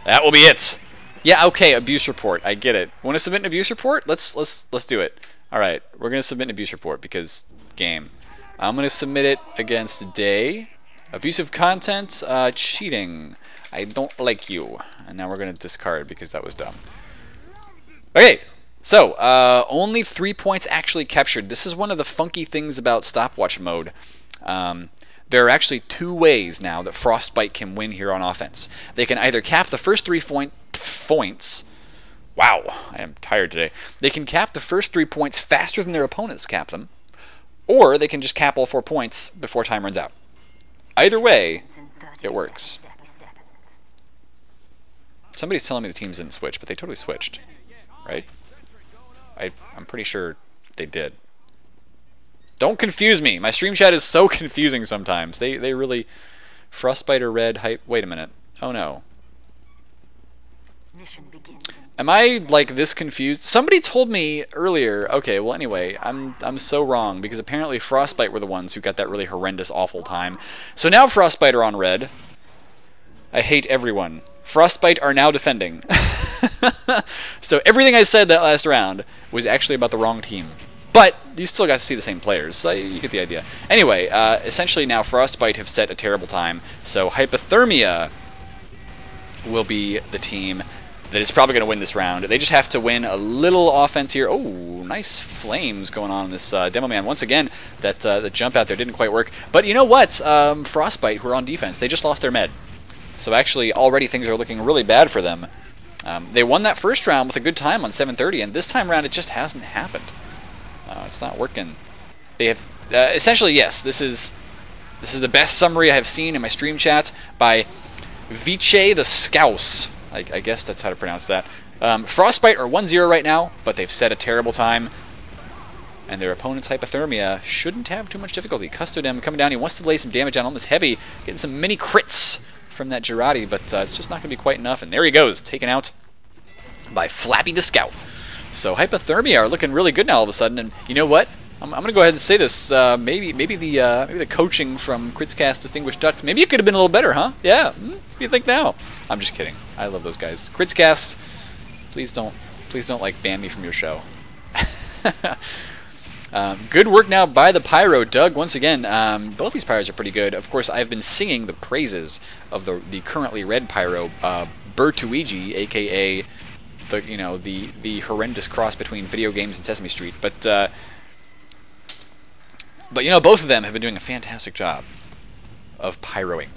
That will be it. Yeah, okay, abuse report. I get it. Want to submit an abuse report? Let's do it. All right, we're going to submit an abuse report because game. I'm going to submit it against Day. Abusive content, cheating. I don't like you. And now we're going to discard because that was dumb. Okay, so only 3 points actually captured. This is one of the funky things about stopwatch mode. There are actually 2 ways now that Frostbite can win here on offense. They can either cap the first 3 points. Wow, I am tired today. They can cap the first 3 points faster than their opponents cap them, or they can just cap all 4 points before time runs out. Either way, it works. Somebody's telling me the teams didn't switch, but they totally switched, right? I'm pretty sure they did. Don't confuse me. My stream chat is so confusing sometimes. They really... Frostbite or red hype... Wait a minute. Oh no. Am I, like, this confused? Somebody told me earlier... Okay, well anyway, I'm so wrong, because apparently Frostbite were the ones who got that really horrendous, awful time. So now Frostbite are on red. I hate everyone. Frostbite are now defending. So everything I said that last round was actually about the wrong team. But you still got to see the same players, so you get the idea. Anyway, essentially now Frostbite have set a terrible time, so Hypthermia will be the team that is probably going to win this round. They just have to win a little offense here. Oh, nice flames going on in this Demo Man. Once again, the jump out there didn't quite work. But you know what? Frostbite, who are on defense, they just lost their med. So actually, already things are looking really bad for them. They won that first round with a good time on 7:30, and this time around it just hasn't happened. It's not working. They have essentially, yes. This is the best summary I have seen in my stream chat by Viche the Scouse. I guess that's how to pronounce that. Frostbite are 1-0 right now, but they've set a terrible time, and their opponent's Hypthermia shouldn't have too much difficulty. Custodem coming down. He wants to lay some damage on almost heavy, getting some mini crits from that Girardi, but it's just not going to be quite enough. And there he goes, taken out by Flappy the Scout. So Hypthermia are looking really good now all of a sudden, and you know what? I'm going to go ahead and say this. Maybe the coaching from Critscast Distinguished Ducks, maybe it could have been a little better, huh? Yeah. What do you think now? I'm just kidding. I love those guys. Critscast, please don't like ban me from your show. Good work now by the Pyro. Doug, once again, both these Pyros are pretty good. Of course, I've been singing the praises of the currently red Pyro, Bertuigi, aka the horrendous cross between video games and Sesame Street. But you know, both of them have been doing a fantastic job of pyroing.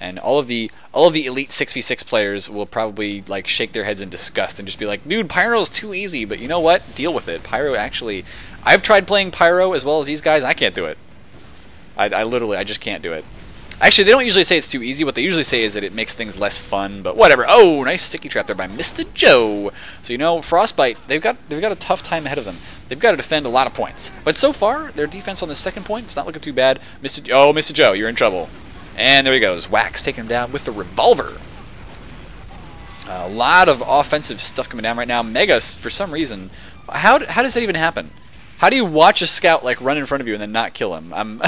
And all of the elite 6v6 players will probably like shake their heads in disgust and just be like, dude, Pyro's too easy. But you know what? Deal with it. Pyro actually, I've tried playing Pyro as well as these guys. I can't do it. I just can't do it. Actually, they don't usually say it's too easy. What they usually say is that it makes things less fun, but whatever. Oh, nice sticky trap there by Mr. Joe. So, you know, Frostbite, they've got a tough time ahead of them. They've got to defend a lot of points. But so far, their defense on the second point, it's not looking too bad. Mr. Joe, you're in trouble. And there he goes. Wax taking him down with the revolver. A lot of offensive stuff coming down right now. Mega, for some reason, how does that even happen? How do you watch a scout like run in front of you and then not kill him? I'm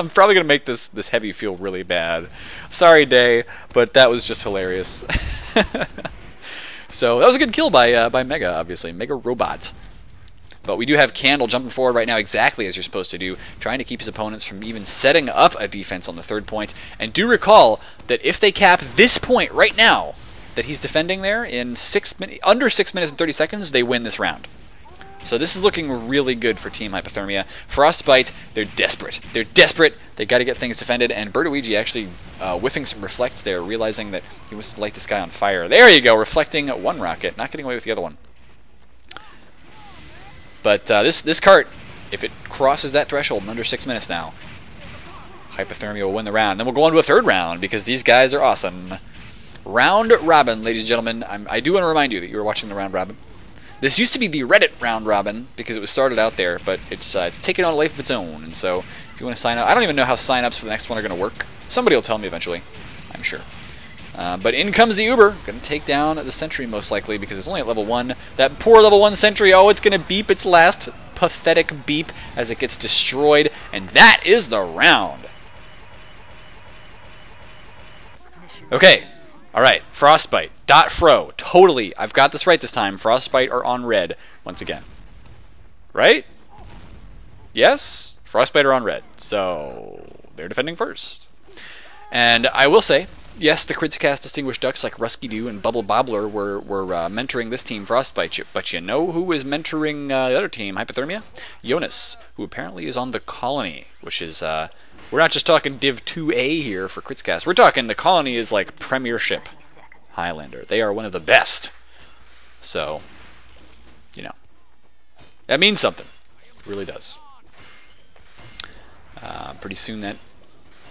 probably gonna make this heavy feel really bad. Sorry, Day, but that was just hilarious. So that was a good kill by Mega, obviously. Mega Robot. But we do have Candle jumping forward right now exactly as you're supposed to do, trying to keep his opponents from even setting up a defense on the third point. And do recall that if they cap this point right now that he's defending there in under 6 minutes and 30 seconds, they win this round. So this is looking really good for Team Hypthermia. Frostbite, they're desperate. They're desperate. They got to get things defended. And Bertuigi actually whiffing some reflects there, realizing that he wants to light this guy on fire. There you go, reflecting one rocket, not getting away with the other one. But this cart, if it crosses that threshold in under 6 minutes now, Hypthermia will win the round. Then we'll go on to a third round because these guys are awesome. Round robin, ladies and gentlemen. I do want to remind you that you were watching the round robin. This used to be the Reddit round robin because it was started out there, but it's taken on a life of its own. And so if you want to sign up, I don't even know how sign-ups for the next one are going to work. Somebody will tell me eventually, I'm sure. But in comes the Uber, going to take down the Sentry most likely because it's only at level 1. That poor level 1 Sentry, oh, it's going to beep its last pathetic beep as it gets destroyed, and that is the round. Okay, alright, Frostbite, .fro, totally, I've got this right this time, Frostbite are on red once again. Right? Yes? Frostbite are on red, so they're defending first. And I will say, yes, the Cridscast Distinguished Ducks like Rusky Doo and Bubble Bobbler were mentoring this team, Frostbite, but you know who is mentoring the other team, Hypthermia? Jonas, who apparently is on the Colony, which is, we're not just talking Div 2A here for Cridscast, we're talking the Colony is like Premiership Highlander. They are one of the best. So, you know, that means something. It really does. Pretty soon that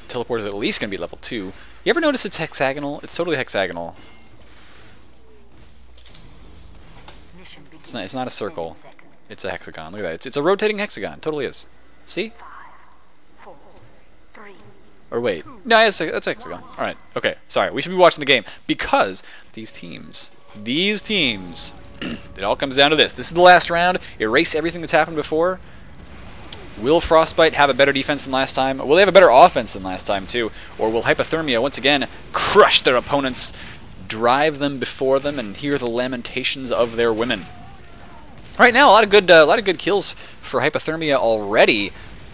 teleport is at least going to be level 2. You ever notice it's hexagonal? It's totally hexagonal. It's not a circle. It's a hexagon. Look at that. It's a rotating hexagon. Totally is. See? Or wait. No, that's a hexagon. Alright. Okay. Sorry. We should be watching the game. Because these teams, it all comes down to this. This is the last round. Erase everything that's happened before. Will Frostbite have a better defense than last time? Will they have a better offense than last time, too? Or will Hypthermia, once again, crush their opponents, drive them before them, and hear the lamentations of their women? Right now, a lot of good kills for Hypthermia already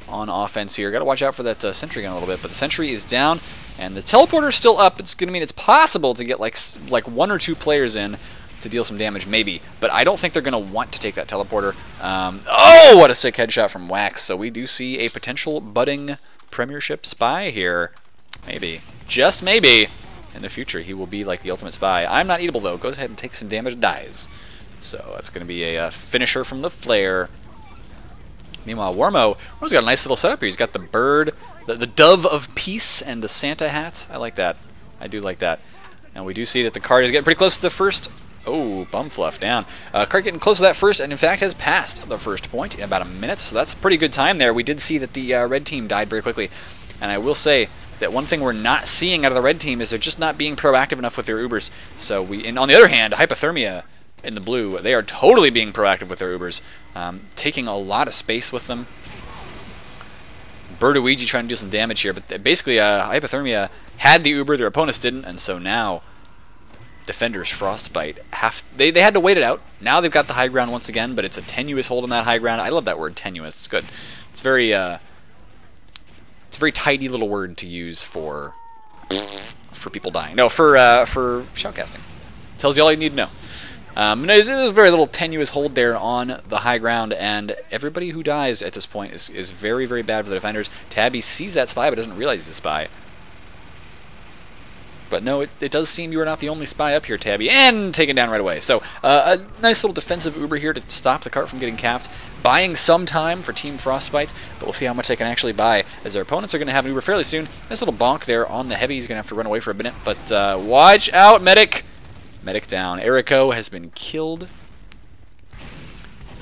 on offense here. Got to watch out for that sentry gun a little bit, but the sentry is down, and the teleporter is still up. It's going to mean it's possible to get like 1 or 2 players in to deal some damage, maybe. But I don't think they're going to want to take that teleporter. Oh, what a sick headshot from Wax. So we do see a potential budding Premiership spy here. Maybe. Just maybe. In the future, he will be like the ultimate spy. I'm not eatable, though. Goes ahead and takes some damage, dies. So that's going to be a finisher from the flare. Meanwhile, Warmo's got a nice little setup here. He's got the bird, the dove of peace, and the Santa hat. I like that. I do like that. And we do see that the card is getting pretty close to the first. Oh, bum fluff down. Cart getting close to that first, and in fact has passed the first point in about a minute, so that's a pretty good time there. We did see that the red team died very quickly, and I will say that one thing we're not seeing out of the red team is they're just not being proactive enough with their Ubers. So and on the other hand, Hypthermia in the blue, they are totally being proactive with their Ubers, taking a lot of space with them. Bertuigi trying to do some damage here, but basically Hypthermia had the Uber, their opponents didn't, and so now defenders Frostbite they had to wait it out. Now they've got the high ground once again, but it's a tenuous hold on that high ground. I love that word, tenuous. It's good. It's a very tidy little word to use for people dying. No, for shoutcasting. Tells you all you need to know. There's a very little tenuous hold there on the high ground, and everybody who dies at this point is very, very bad for the defenders. Tabby sees that spy but doesn't realize he's a spy. But no, it does seem you are not the only spy up here, Tabby, and taken down right away. So a nice little defensive Uber here to stop the cart from getting capped, buying some time for Team Frostbite, but we'll see how much they can actually buy, as their opponents are going to have an Uber fairly soon. Nice little bonk there on the heavy. He's going to have to run away for a minute, but watch out, medic! Medic down. Erico has been killed,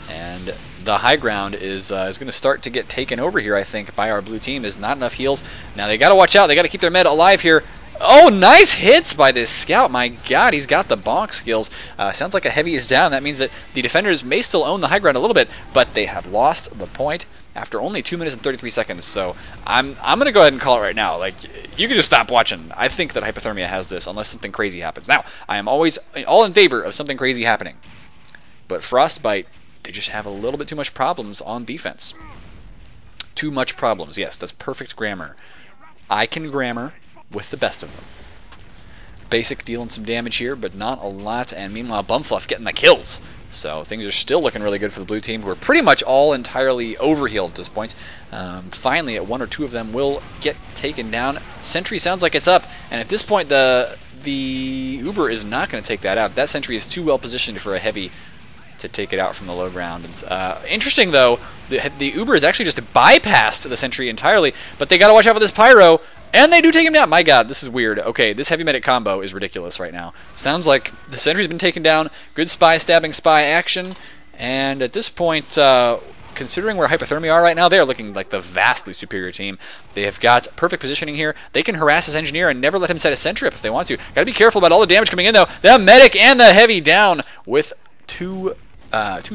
and the high ground is going to start to get taken over here, I think, by our blue team. There's not enough heals. Now they got to watch out. They got to keep their med alive here. Oh, nice hits by this scout. My God, he's got the bonk skills. Sounds like a heavy is down. That means that the defenders may still own the high ground a little bit, but they have lost the point after only 2 minutes and 33 seconds. So I'm going to go ahead and call it right now. Like, you can just stop watching. I think that Hypthermia has this unless something crazy happens. Now, I am always all in favor of something crazy happening. But Frostbite, they just have a little bit too much problems on defense. Too much problems. Yes, that's perfect grammar. I can grammar with the best of them. Basic dealing some damage here, but not a lot. And meanwhile, Bumfluff getting the kills. So things are still looking really good for the blue team, who are pretty much all entirely overhealed at this point. Finally, one or two of them will get taken down. Sentry sounds like it's up, and at this point, the Uber is not going to take that out. That Sentry is too well positioned for a heavy to take it out from the low ground. Interesting, though, the Uber is actually just bypassed the Sentry entirely, but they got to watch out for this Pyro. And they do take him down. My god, this is weird. Okay, this heavy medic combo is ridiculous right now. Sounds like the Sentry's been taken down. Good spy stabbing spy action. And at this point, considering where Hypthermia are right now, they are looking like the vastly superior team. They have got perfect positioning here. They can harass this engineer and never let him set a sentry up if they want to. Gotta be careful about all the damage coming in, though. The medic and the heavy down with two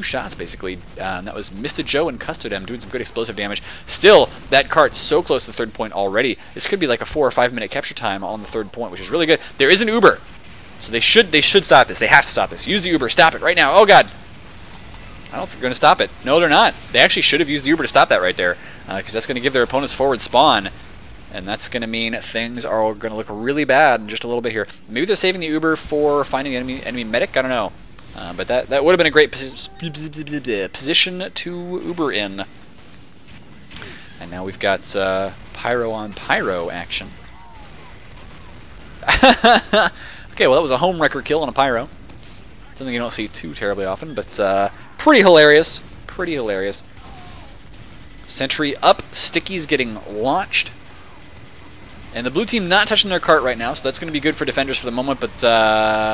shots, basically. That was Mr. Joe and Custodem doing some good explosive damage. Still, that cart so close to the third point already. This could be like a 4 or 5 minute capture time on the third point, which is really good. There is an Uber, so they should stop this. They have to stop this. Use the Uber. Stop it right now. Oh god. I don't think they're going to stop it. No, they're not. They actually should have used the Uber to stop that right there, because that's going to give their opponents forward spawn, and that's going to mean things are going to look really bad in just a little bit here. Maybe they're saving the Uber for finding an enemy medic. I don't know. But that would have been a great position to Uber in. And now we've got Pyro on Pyro action. Okay, well that was a home wrecker kill on a Pyro. Something you don't see too terribly often, but pretty hilarious. Pretty hilarious. Sentry up, Sticky's getting launched. And the blue team not touching their cart right now, so that's going to be good for defenders for the moment, but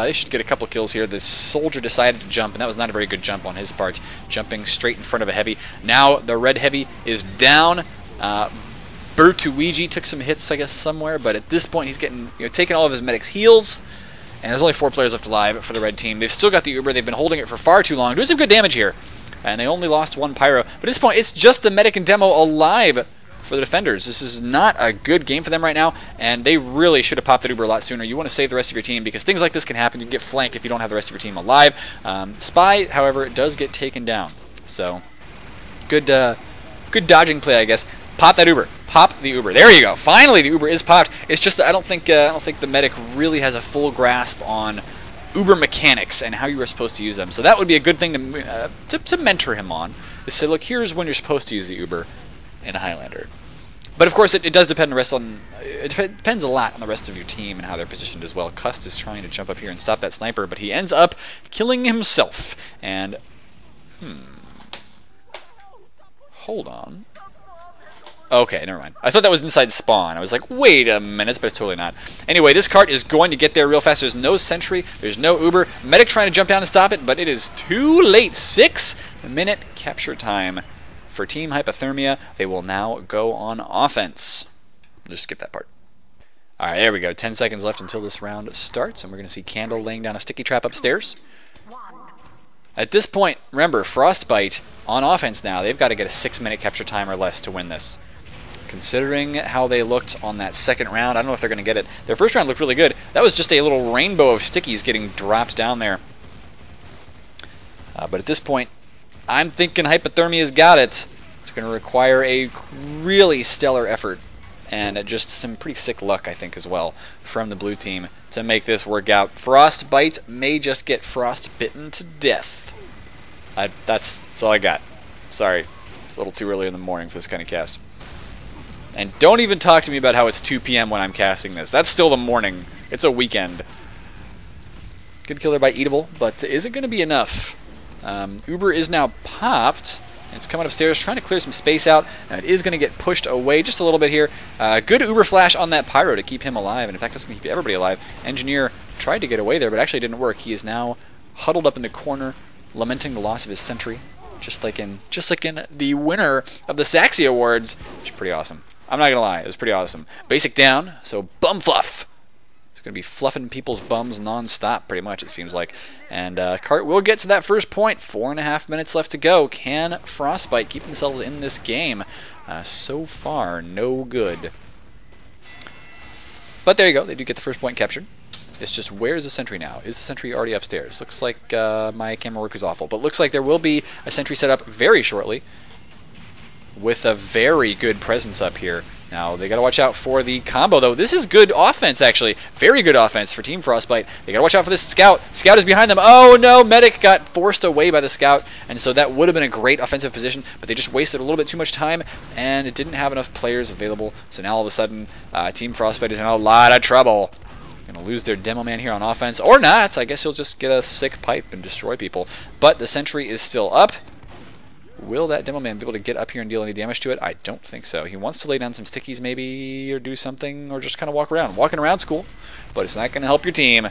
they should get a couple kills here. The soldier decided to jump, and that was not a very good jump on his part, jumping straight in front of a heavy. Now the red heavy is down. Bertuigi took some hits, I guess, somewhere, but at this point he's getting, taking all of his medic's heals, and there's only 4 players left alive for the red team. They've still got the Uber. They've been holding it for far too long, doing some good damage here, and they only lost 1 Pyro. But at this point, it's just the medic and demo alive for the defenders. This is not a good game for them right now, and they really should have popped that Uber a lot sooner. You want to save the rest of your team, because things like this can happen. You can get flanked if you don't have the rest of your team alive. Spy, however, does get taken down. So, good dodging play, I guess. Pop that Uber. Pop the Uber. There you go. Finally, the Uber is popped. It's just that I don't think the medic really has a full grasp on Uber mechanics and how you are supposed to use them. So that would be a good thing to mentor him on. Is say, look, here's when you're supposed to use the Uber in a Highlander. But of course, it does depend it depends a lot on the rest of your team and how they're positioned as well. Cust is trying to jump up here and stop that sniper, but he ends up killing himself. And hold on. Okay, never mind. I thought that was inside spawn. I was like, wait a minute, but it's totally not. Anyway, this cart is going to get there real fast. There's no sentry. There's no Uber. Medic trying to jump down and stop it, but it is too late. 6-minute capture time for Team Hypthermia. They will now go on offense. Just skip that part. Alright, there we go. 10 seconds left until this round starts, and we're going to see Candle laying down a sticky trap upstairs. At this point, remember, Frostbite on offense now. They've got to get a 6-minute capture time or less to win this. Considering how they looked on that second round, I don't know if they're going to get it. Their first round looked really good. That was just a little rainbow of stickies getting dropped down there. But at this point, I'm thinking Hypthermia's got it. It's going to require a really stellar effort and just some pretty sick luck, I think, as well, from the blue team to make this work out. Frostbite may just get frostbitten to death. That's all I got. Sorry. It's a little too early in the morning for this kind of cast. And don't even talk to me about how it's 2 p.m. when I'm casting this. That's still the morning. It's a weekend. Good kill there by Eatable, but is it going to be enough? Uber is now popped. It's coming upstairs, trying to clear some space out. And it is going to get pushed away just a little bit here. Good Uber flash on that Pyro to keep him alive. And in fact, that's going to keep everybody alive. Engineer tried to get away there, but actually didn't work. He is now huddled up in the corner, lamenting the loss of his sentry. Just like in the winner of the Saxy Awards, which is pretty awesome. I'm not going to lie, it was pretty awesome. Basic down, so bum fluff. It's going to be fluffing people's bums non-stop, pretty much, it seems like. And Cart will get to that first point. 4.5 minutes left to go. Can Frostbite keep themselves in this game? So far, no good. But there you go, they do get the first point captured. It's just, where's the sentry now? Is the sentry already upstairs? Looks like my camera work is awful, but looks like there will be a sentry set up very shortly, with a very good presence up here Now, they got to watch out for the combo, though. This is good offense, actually. Very good offense for Team Frostbite. They got to watch out for this Scout. Scout is behind them. Oh, no. Medic got forced away by the Scout, and so that would have been a great offensive position, but they just wasted a little bit too much time, and it didn't have enough players available. So now, all of a sudden, Team Frostbite is in a lot of trouble. Going to lose their Demo Man here on offense, or not. I guess he'll just get a sick pipe and destroy people. But the sentry is still up. Will that Demo Man be able to get up here and deal any damage to it? I don't think so. He wants to lay down some stickies maybe, or do something, or just kind of walk around. Walking around's cool, but it's not going to help your team.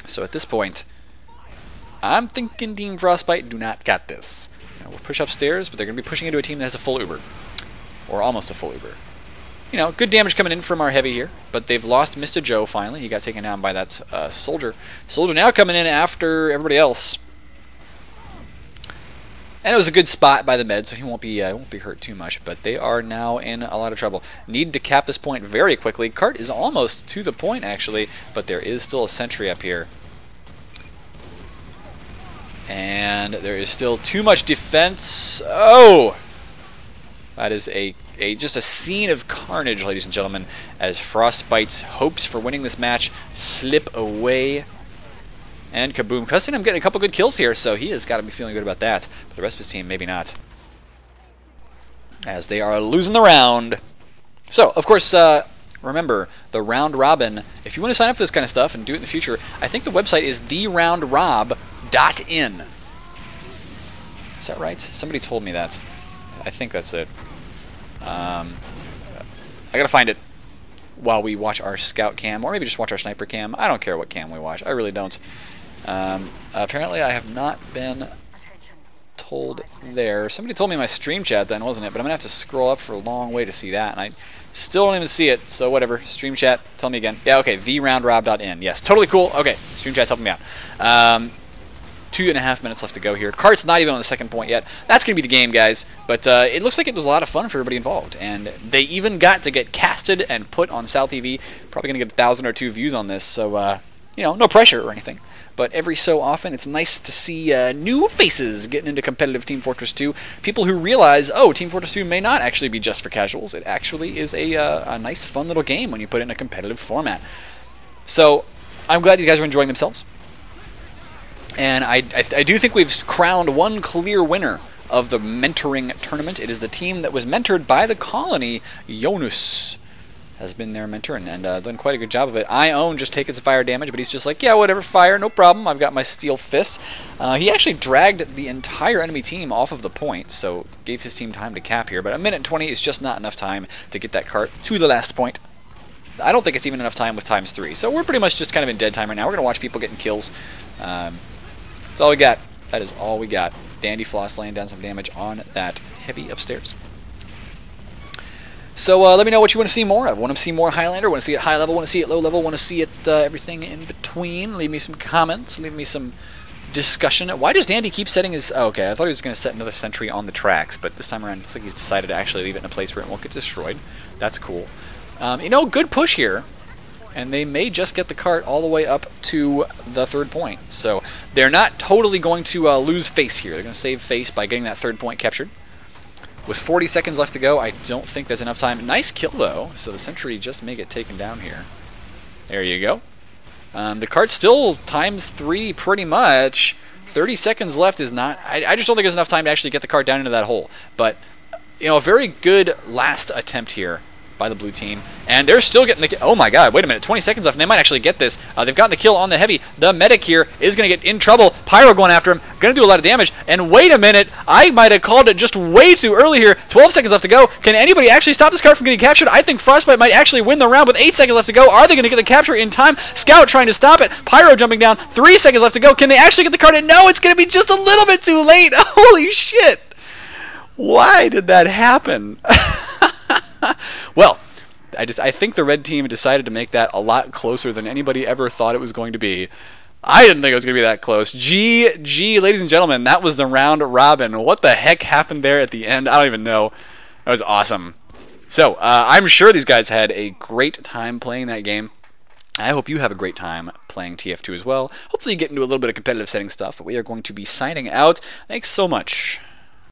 So at this point, I'm thinking Team Frostbite do not got this. You know, we'll push upstairs, but they're going to be pushing into a team that has a full Uber. Or almost a full Uber. You know, good damage coming in from our heavy here, but they've lost Mr. Joe finally. He got taken down by that soldier. Soldier now coming in after everybody else. And it was a good spot by the med, so he won't be hurt too much. But they are now in a lot of trouble. Need to cap this point very quickly. Cart is almost to the point, actually, but there is still a sentry up here. And there is still too much defense. Oh! That is just a scene of carnage, ladies and gentlemen, as Frostbite's hopes for winning this match slip away. And kaboom. Cussing, I'm getting a couple good kills here, so he has got to be feeling good about that. But the rest of his team, maybe not. As they are losing the round. So, of course, remember, the round robin, if you want to sign up for this kind of stuff and do it in the future, I think the website is theroundrob.in. Is that right? Somebody told me that. I think that's it. I gotta find it while we watch our scout cam, or maybe just watch our sniper cam. I don't care what cam we watch. I really don't. Apparently I have not been told there. Somebody told me in my stream chat then, wasn't it? But I'm going to have to scroll up for a long way to see that, and I still don't even see it, so whatever. Stream chat, tell me again. Yeah, okay, theroundrob.in. Yes, totally cool. Okay, stream chat's helping me out. 2.5 minutes left to go here. Cart's not even on the second point yet. That's going to be the game, guys. But it looks like it was a lot of fun for everybody involved. And they even got to get casted and put on SalTV. Probably going to get 1,000 or 2 views on this, so, you know, no pressure or anything. But every so often, it's nice to see new faces getting into competitive Team Fortress 2. People who realize, oh, Team Fortress 2 may not actually be just for casuals. It actually is a nice, fun little game when you put it in a competitive format. So, I'm glad you guys are enjoying themselves. And I do think we've crowned one clear winner of the mentoring tournament. It is the team that was mentored by the colony. Jonas has been their mentor and done quite a good job of it. Ione just taking some fire damage, but he's just like, yeah, whatever, fire, no problem. I've got my steel fists. He actually dragged the entire enemy team off of the point, so gave his team time to cap here. But a minute 20 is just not enough time to get that cart to the last point. I don't think it's even enough time with ×3. So we're pretty much just kind of in dead time right now. We're going to watch people getting kills. That's all we got. That is all we got. Dandy Floss laying down some damage on that heavy upstairs. So let me know what you want to see more of. Want to see more Highlander? Want to see it high level? Want to see it low level? Want to see it everything in between? Leave me some comments. Leave me some discussion. Why does Dandy keep setting his... Oh, okay, I thought he was going to set another sentry on the tracks, but this time around it looks like he's decided to actually leave it in a place where it won't get destroyed. That's cool. You know, good push here. And they may just get the cart all the way up to the third point. So they're not totally going to lose face here. They're going to save face by getting that third point captured. With 40 seconds left to go, I don't think there's enough time. Nice kill, though. So the sentry just may get taken down here. There you go. The cart's still ×3 pretty much. 30 seconds left is not... I just don't think there's enough time to actually get the cart down into that hole. But, you know, a very good last attempt here by the blue team, and they're still getting the... Oh my god, wait a minute, 20 seconds left, and they might actually get this. They've gotten the kill on the heavy. The medic here is going to get in trouble. Pyro going after him, going to do a lot of damage, and wait a minute, I might have called it just way too early here. 12 seconds left to go. Can anybody actually stop this card from getting captured? I think Frostbite might actually win the round with 8 seconds left to go. Are they going to get the capture in time? Scout trying to stop it. Pyro jumping down. 3 seconds left to go. Can they actually get the card in? No, it's going to be just a little bit too late. Holy shit. Why did that happen? Well, I think the red team decided to make that a lot closer than anybody ever thought it was going to be. I didn't think it was going to be that close. GG, ladies and gentlemen, that was the round robin. What the heck happened there at the end? I don't even know. That was awesome. So, I'm sure these guys had a great time playing that game. I hope you have a great time playing TF2 as well. Hopefully you get into a little bit of competitive setting stuff, but we are going to be signing out. Thanks so much.